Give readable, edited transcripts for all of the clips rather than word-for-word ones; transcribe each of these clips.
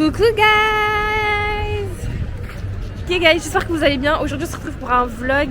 Coucou guys! Ok guys, j'espère que vous allez bien. Aujourd'hui on se retrouve pour un vlog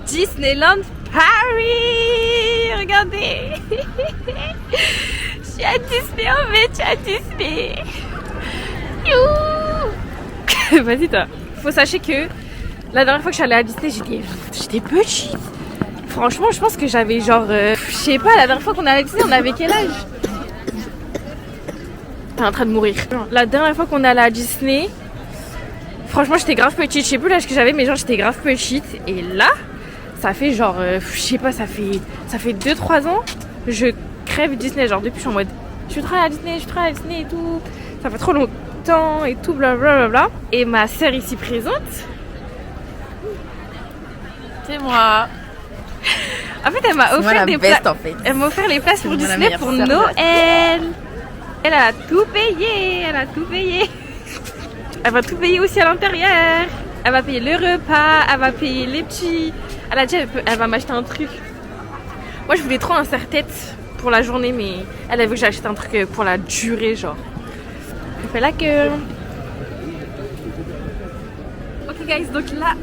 Disneyland Paris. Regardez. Je suis à Disney en fait, je suis à Disney. Youhou. Vas-y toi. Faut sachez que la dernière fois que je suis allée à Disney, j'étais petite. Franchement, je pense que j'avais genre... je sais pas, la dernière fois qu'on est allé à Disney, on avait quel âge? T'es en train de mourir. La dernière fois qu'on est allé à Disney, franchement, j'étais grave petite. Je sais plus l'âge que j'avais, mais genre, j'étais grave petite. Et là, ça fait genre... je sais pas, ça fait 2-3 ans, je crève Disney. Genre, depuis, je suis en mode... Je suis trop à Disney, je suis trop à Disney et tout. Ça fait trop longtemps et tout, blablabla. Et ma sœur ici présente... C'est moi. En fait, elle m'a offert des places. En fait. Elle m'a offert les places pour Disney pour Noël. Elle a tout payé. Elle a tout payé. Elle va tout payer aussi à l'intérieur. Elle va payer le repas. Elle va payer les petits. Elle a dit elle va m'acheter un truc. Moi, je voulais trop un serre-tête pour la journée, mais elle a vu que j'achète un truc pour la durée, genre. On fait la queue. Ok, guys, donc là,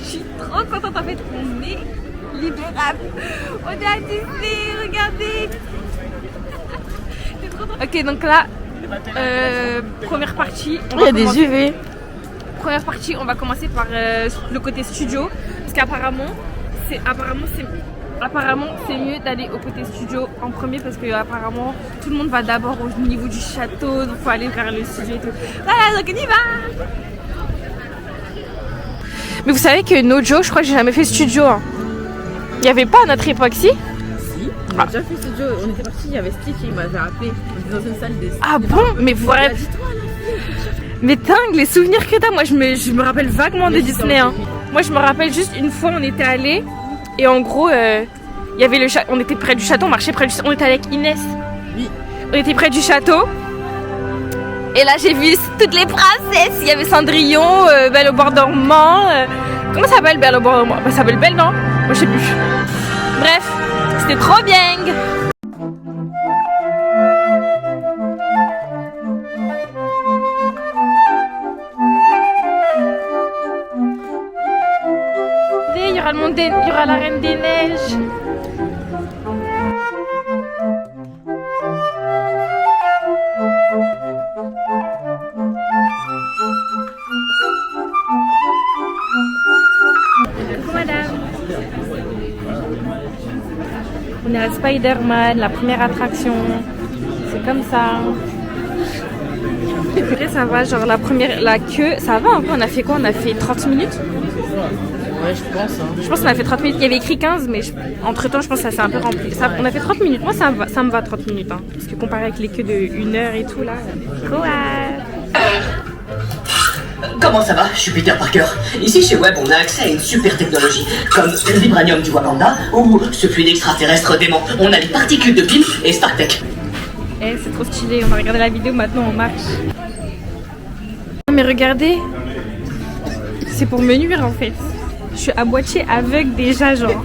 je suis trop contente en fait. On est libérable. On est à Disney, regardez. Ok, donc là, première partie. Il y a des UV. Première partie, on va commencer par le côté studio. Parce qu'apparemment, c'est mieux d'aller au côté studio en premier. Parce que apparemment, tout le monde va d'abord au niveau du château. Donc il faut aller vers le studio et tout. Voilà, donc on y va. Mais vous savez que Nojo, je crois que j'ai jamais fait studio. Hein. Il n'y avait pas à notre époque, si? Si, on a déjà fait studio. On était partis, il y avait Stitch et il m'avait appelé. On était dans une salle de... Ah bon? Mais vous rêvez. Mais dingue, les souvenirs que t'as. Moi, je me rappelle vaguement de Disney. Hein. Moi, je me rappelle juste une fois, on était allés. Et en gros, il y avait le château. On était près du château, on marchait près du château. On était avec Inès. Oui. On était près du château. Et là, j'ai vu toutes les princesses. Il y avait Cendrillon, Belle au bord dormant. Comment ça s'appelle Belle au bord dormant? Bah, ça s'appelle Belle, non? Moi, je sais plus. Bref, c'était trop bien. Il y aura le monde il y aura la Reine des Neiges. Coucou madame. On est à Spider-Man, la première attraction. C'est comme ça. Après ça va, genre la queue, ça va un peu. On a fait quoi? On a fait 30 minutes? Ouais, je pense. Hein. Je pense qu'on a fait 30 minutes. Il y avait écrit 15, mais entre temps, je pense que ça s'est un peu rempli. On a fait 30 minutes. Moi, ça me va 30 minutes. Hein. Parce que comparé avec les queues de 1 heure et tout, là. Quoi? Comment ça va? Je suis Peter Parker. Ici chez Web, on a accès à une super technologie, comme le vibranium du Wakanda ou ce fluide extraterrestre dément. On a les particules de PIM et StarTech. Eh, c'est trop stylé. On va regarder la vidéo, maintenant on marche. Mais regardez, c'est pour me nuire en fait. Je suis à moitié aveugle déjà, genre.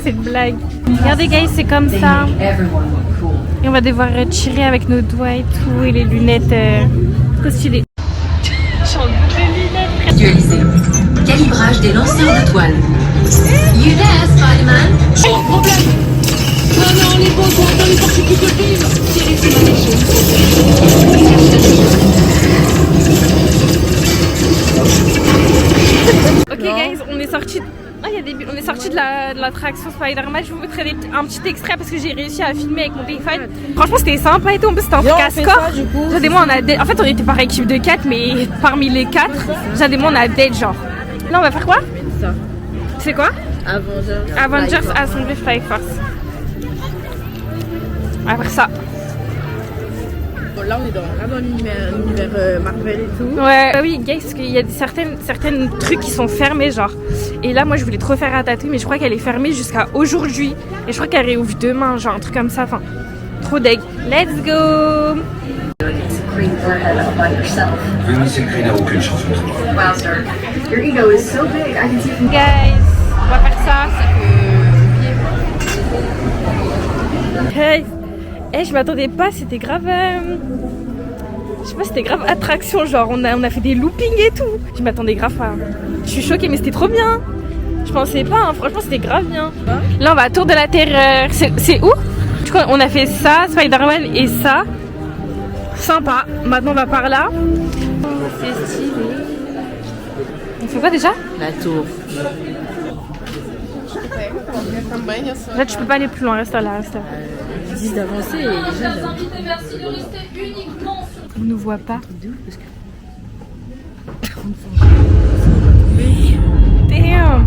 C'est une blague. Regardez, guys, c'est comme ça. Et on va devoir tirer avec nos doigts et tout, et les lunettes. Trop stylé. Actualisé. Calibrage des lanceurs de toile. You there, Spider-Man? Oh, problème! Non, non, les beaux sont dans les particules de film! Tirez sur la méchante. Ok, guys, on est sorti. On est sorti de l'attraction Spider-Man. Je vous mettrai un petit extrait parce que j'ai réussi à filmer avec mon téléphone. Franchement, c'était sympa et tout. En plus, c'était en casse-corps. Jade et moi, on a date. En fait, on était par équipe de 4, mais parmi les 4, Jade et moi, on a date genre. Là, on va faire quoi? Ça. C'est quoi? Avengers Assemblée Fire Force. Après ça. Bon, là, on est vraiment dans l'univers Marvel et tout. Ouais, oui, guys, parce qu'il y a certaines trucs qui sont fermés, genre. Et là, moi, je voulais trop faire Ratatouille, mais je crois qu'elle est fermée jusqu'à aujourd'hui. Et je crois qu'elle réouvre demain, genre un truc comme ça. Enfin, trop deg. Let's go! L'unicécré n'a aucune chance contre moi. Guys, on va faire ça. Hey, je m'attendais pas, c'était grave. Je sais pas, c'était grave attraction, genre on a fait des loopings et tout. Je m'attendais grave pas. Je suis choquée, mais c'était trop bien. Je pensais pas, hein. Franchement c'était grave bien. Là on va à Tour de la Terreur. C'est où? Du coup on a fait ça, Spider-Man et ça. Sympa. Maintenant on va par là. C'est stylé. On fait quoi déjà? La tour. Là tu peux pas aller plus loin, reste là, reste là. Ils disent d'avancer et les gens. On nous voit pas. Damn.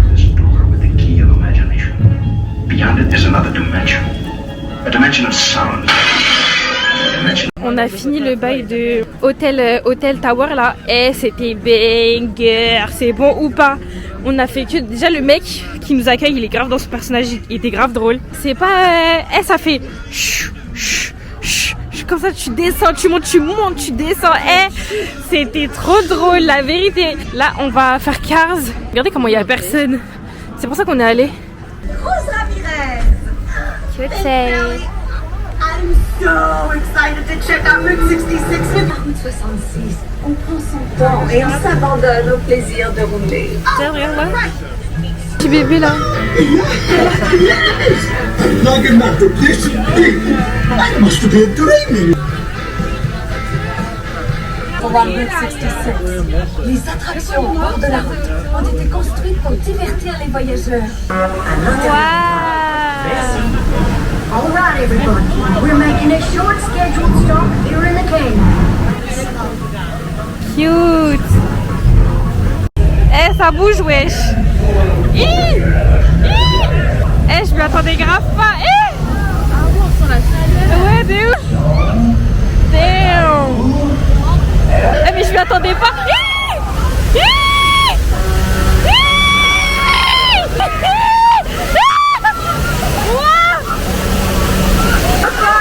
With the key of imagination. Beyond it is another dimension. A dimension of sound. A dimension. On a fini le bail de Hotel Tower là et c'était banger. C'est bon ou pas? On a fait que déjà le mec qui nous accueille, il est grave dans son personnage, il était grave drôle. C'est pas ça fait chut, chut, chut, chut, comme ça tu descends, tu montes, tu descends. C'était trop drôle la vérité. Là on va faire Cars. Regardez comment il y a personne. C'est pour ça qu'on est allé. Rose Ramirez! Que c'est? I'm so excited to check out Route 66. Route 66. On prend son temps et on s'abandonne au plaisir de rouler. Tiens, regarde là. Petit bébé là. Pour voir Route 66. Les attractions au bord de la route ont été construites pour divertir les voyageurs. All right, everyone. We're making a short scheduled stop here in the canyon. Cute. Ça bouge wesh. Je m'y attendais grave pas. Ouais, de ouf. Damn. Mais je m'y attendais pas.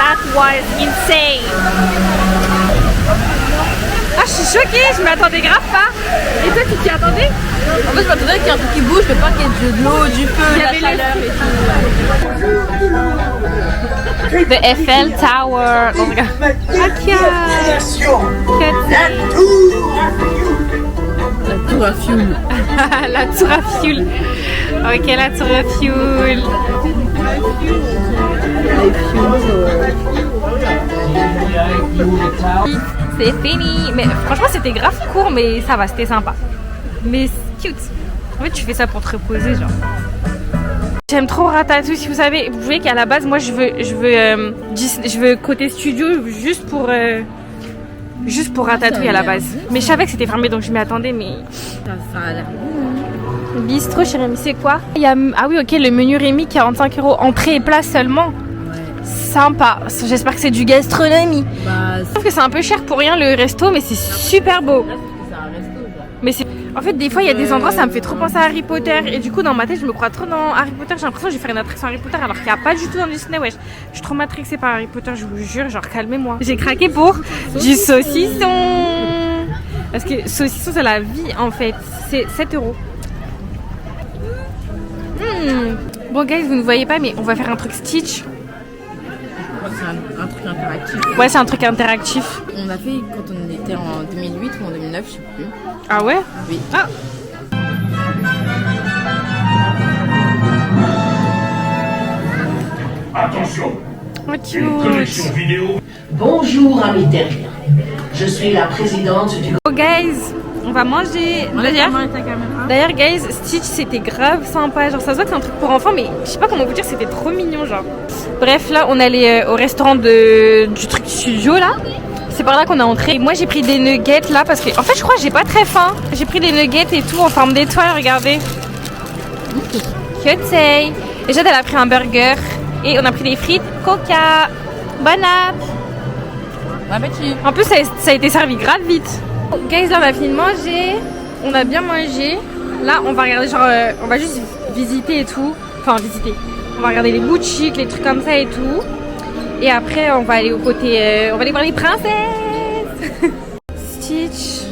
That was insane. Ah, je suis choquée, je m'attendais grave pas. Et toi, tu t'y attendais? En fait, je m'attendais qu'il y ait un truc qui bouge, mais pas qu'il y ait de l'eau, du feu, de la chaleur et tout. The Eiffel Tower. Oh, regarde. La tour à fuel. La tour à fuel. Ok, la tour à fuel. C'est fini. Mais franchement, c'était grave court, mais ça va, c'était sympa. Mais c'est cute. En fait, tu fais ça pour te reposer, genre. J'aime trop Ratatouille, si vous savez. Vous voyez qu'à la base, moi, je veux côté studio juste pour Ratatouille à la base. Mais je savais que c'était fermé, donc je m'y attendais, mais... Ça a l'air. Bistrot chez Rémi, c'est quoi? Ah oui, ok, le menu Rémi, 45 €. Entrée et place seulement. Ouais. Sympa. J'espère que c'est du gastronomie. Bah, Je trouve que c'est un peu cher pour rien le resto, mais c'est super beau. c'est un resto, genre. Mais c'est... En fait, des fois, il y a des endroits, ça me fait trop penser à Harry Potter. Et du coup, dans ma tête, je me crois trop dans Harry Potter. J'ai l'impression que je vais faire une attraction Harry Potter alors qu'il n'y a pas du tout dans Disney, wesh. Je suis trop matrixée par Harry Potter, je vous jure, genre calmez-moi. J'ai craqué pour du saucisson. Parce que saucisson, c'est la vie en fait. C'est 7 €. Bon, guys, vous ne voyez pas, mais on va faire un truc Stitch. C'est un truc interactif. Ouais, c'est un truc interactif. On a fait quand on était en 2008 ou en 2009, je sais plus. Ah ouais? Oui. Ah! Attention, Oh, une cute. connexion vidéo. Bonjour, amis terriens. Je suis la présidente du... Oh, guys, on va manger. D'ailleurs, guys, Stitch, c'était grave sympa. Genre, ça se voit que c'est un truc pour enfants, mais je sais pas comment vous dire, c'était trop mignon, genre. Bref, là, on allait au restaurant du truc studio, là. C'est par là qu'on a entré. Moi, j'ai pris des nuggets, là, parce que, en fait, je crois que j'ai pas très faim. J'ai pris des nuggets et tout en forme d'étoile, regardez. Cutesay. Et Jade, elle a pris un burger. Et on a pris des frites, coca. Bon app. Bon appétit. En plus, ça a été servi grave vite. Guys, là, on a fini de manger. On a bien mangé. Là, on va regarder, genre, on va juste visiter et tout. Enfin, visiter. On va regarder les boutiques, les trucs comme ça et tout. Et après, on va aller au côté... on va aller voir les princesses. Stitch.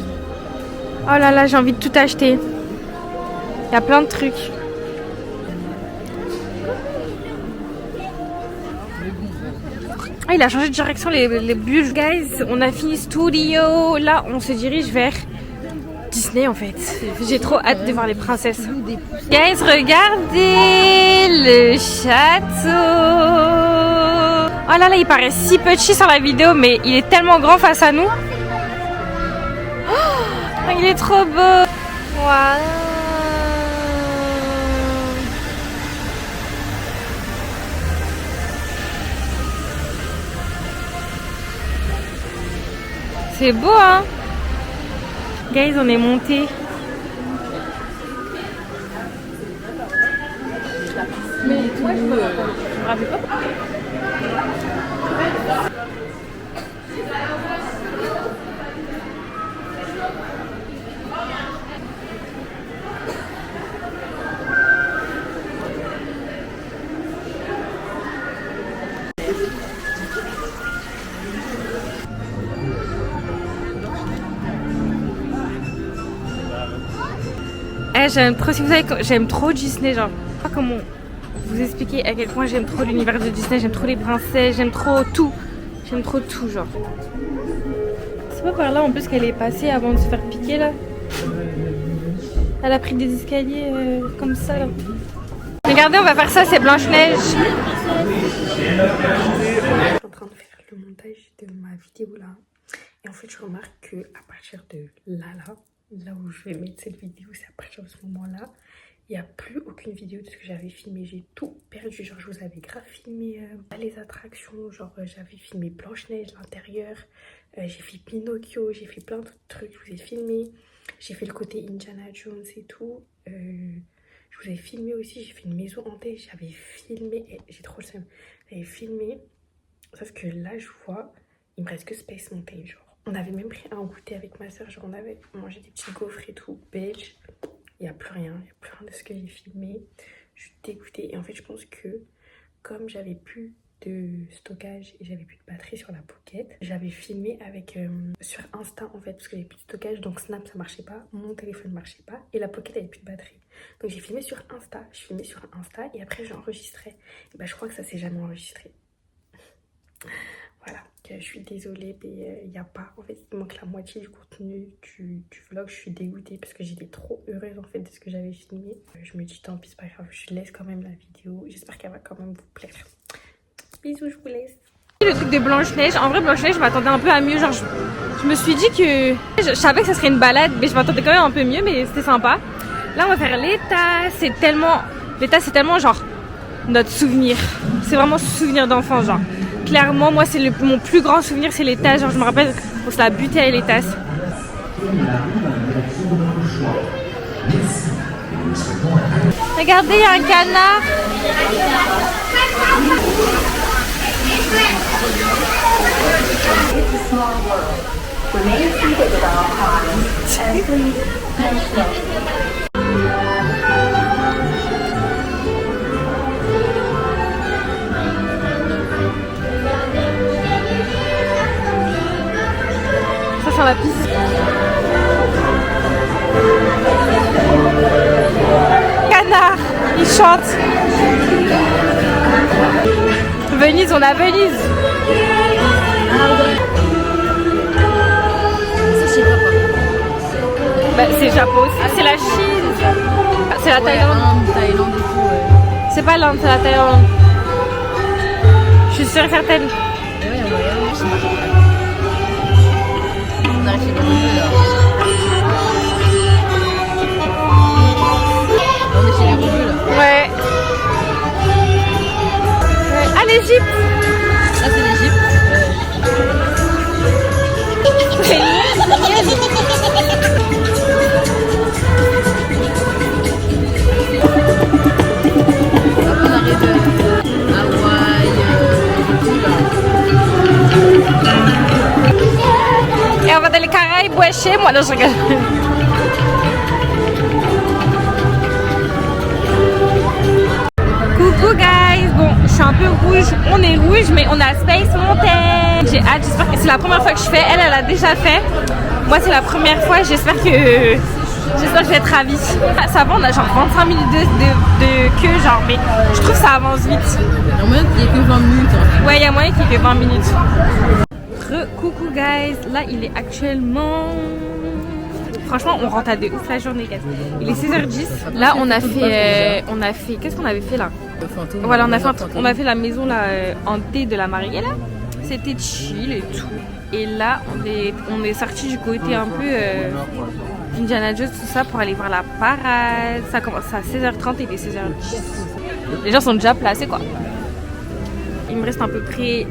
Oh là là, j'ai envie de tout acheter. Il y a plein de trucs. Ah, il a changé de direction les bulles. Guys, on a fini studio. Là, on se dirige vers Disney en fait. J'ai trop hâte de voir les princesses. Guys, regardez le château. Oh là là, il paraît si petit sur la vidéo, mais il est tellement grand face à nous. Oh, il est trop beau. Wow. C'est beau, hein? Guys, on est monté. Mais toi, je me rappelle pas. J'aime trop, si vous savez, j'aime trop Disney, genre, je sais pas comment vous expliquer à quel point j'aime trop l'univers de Disney, j'aime trop les princesses, j'aime trop tout, genre. C'est pas par là en plus qu'elle est passée avant de se faire piquer là. Elle a pris des escaliers comme ça là. Regardez, on va faire ça, c'est Blanche-Neige. Je suis en train de faire le montage de ma vidéo là. Et en fait, je remarque que à partir de là où je vais mettre cette vidéo, c'est à partir de ce moment-là, il n'y a plus aucune vidéo de ce que j'avais filmé. J'ai tout perdu. Genre, je vous avais grave filmé les attractions. Genre, j'avais filmé Blanche-Neige, l'intérieur. J'ai fait Pinocchio. J'ai fait plein d'autres trucs. Je vous ai filmé. J'ai fait le côté Indiana Jones et tout. Je vous ai filmé aussi. J'ai fait une maison hantée. J'avais filmé. J'ai trop le seum. J'avais filmé. Sauf que là, je vois, il me reste que Space Mountain, genre. On avait même pris un goûter avec ma soeur, genre on avait mangé des petits gaufres et tout, belge. Il n'y a plus rien de ce que j'ai filmé. Je suis dégoûtée et en fait je pense que comme j'avais plus de stockage et j'avais plus de batterie sur la Pocket, j'avais filmé avec sur Insta en fait parce que j'avais plus de stockage, donc Snap ça marchait pas, mon téléphone marchait pas et la Pocket avait plus de batterie. Donc j'ai filmé sur Insta, et après j'ai enregistré. Et bah je crois que ça s'est jamais enregistré. Voilà, je suis désolée, mais il n'y a pas, en fait il manque la moitié du contenu du vlog. Je suis dégoûtée parce que j'étais trop heureuse en fait de ce que j'avais filmé. Je me dis tant pis, c'est pas grave, je laisse quand même la vidéo, j'espère qu'elle va quand même vous plaire. Bisous, je vous laisse. Le truc de Blanche-Neige, en vrai Blanche-Neige je m'attendais un peu à mieux, genre je me suis dit que je savais que ça serait une balade, mais je m'attendais quand même un peu mieux, mais c'était sympa. Là on va faire l'état, c'est tellement genre notre souvenir, c'est vraiment souvenir d'enfance genre. Clairement, moi, c'est mon plus grand souvenir, c'est les tasses. Genre, je me rappelle, on se l'a buté avec les tasses. Regardez, il y a un canard. Sur la piste. Canard, il chante. Venise, on a Venise. Bah, c'est Japon aussi. Ah, c'est la Chine. Ah, c'est la Thaïlande. Thaïlande et tout, ouais. C'est pas l'Inde, c'est la Thaïlande. Je suis sûre et certaine. Ouais, il y a moyen, je sais pas. On arrive chez les rebeux là. On est chez les rebeux là. Ouais. Ah, l'Égypte. Ça c'est l'Égypte. On arrive à Hawaï, tout là. Et on va dans les Caraïbes, chez moi, là je regarde. Coucou guys, bon je suis un peu rouge, on est rouge mais on a Space Mountain. J'ai hâte, j'espère que c'est la première fois que je fais, elle a déjà fait. Moi c'est la première fois, j'espère que J'espère que je vais être ravie. Ça va, on a genre 25 minutes de queue, genre, mais je trouve que ça avance vite. Il y a moyen qu'il y ait que 20 minutes. Hein. Ouais, il y a moyen qu'il y ait que 20 minutes. Coucou guys, là il est actuellement... Franchement, on rentre à de ouf la journée, guys. Il est 16h10. Là, on a fait... Qu'est-ce qu'on avait fait là? Voilà, on a fait la maison là, hantée de la mariée là. C'était chill et tout. Et là, on est sorti du côté un peu Indiana Jones, tout ça, pour aller voir la parade. Ça commence à 16h30 et il est 16h10. Les gens sont déjà placés, quoi. Il me reste à peu près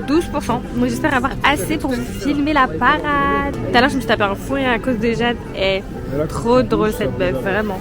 12%. Moi, j'espère avoir assez pour vous filmer la parade. Tout à l'heure, je me suis tapé un fou rire à cause de Jade. Elle est trop drôle, cette meuf, vraiment.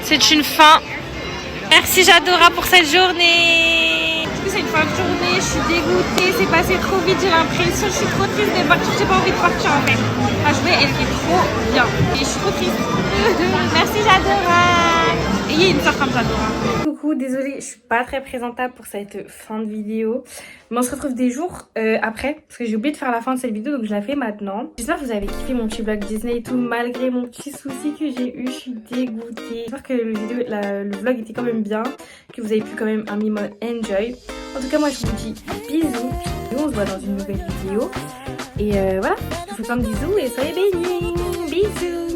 C'est une fin. Merci Jadora pour cette journée. Du coup, c'est une fin de journée. Je suis dégoûtée. C'est passé trop vite. J'ai l'impression. Je suis trop triste de partir. J'ai pas envie de partir en fait. La journée, elle était trop bien. Et je suis trop triste. Merci Jadora. Et il y a une soeur comme Jadora. Coucou, désolée, je suis pas très présentable pour cette fin de vidéo. Mais on se retrouve des jours après. Parce que j'ai oublié de faire la fin de cette vidéo. Donc je la fais maintenant. J'espère que vous avez kiffé mon petit vlog Disney et tout. Malgré mon petit souci que j'ai eu. Je suis dégoûtée. J'espère que le vlog était quand même bien. Que vous avez pu quand même un minimum enjoy. En tout cas, moi je vous dis bisous. Nous on se voit dans une nouvelle vidéo. Et voilà, je vous fais plein de bisous et soyez bénis. Bisous.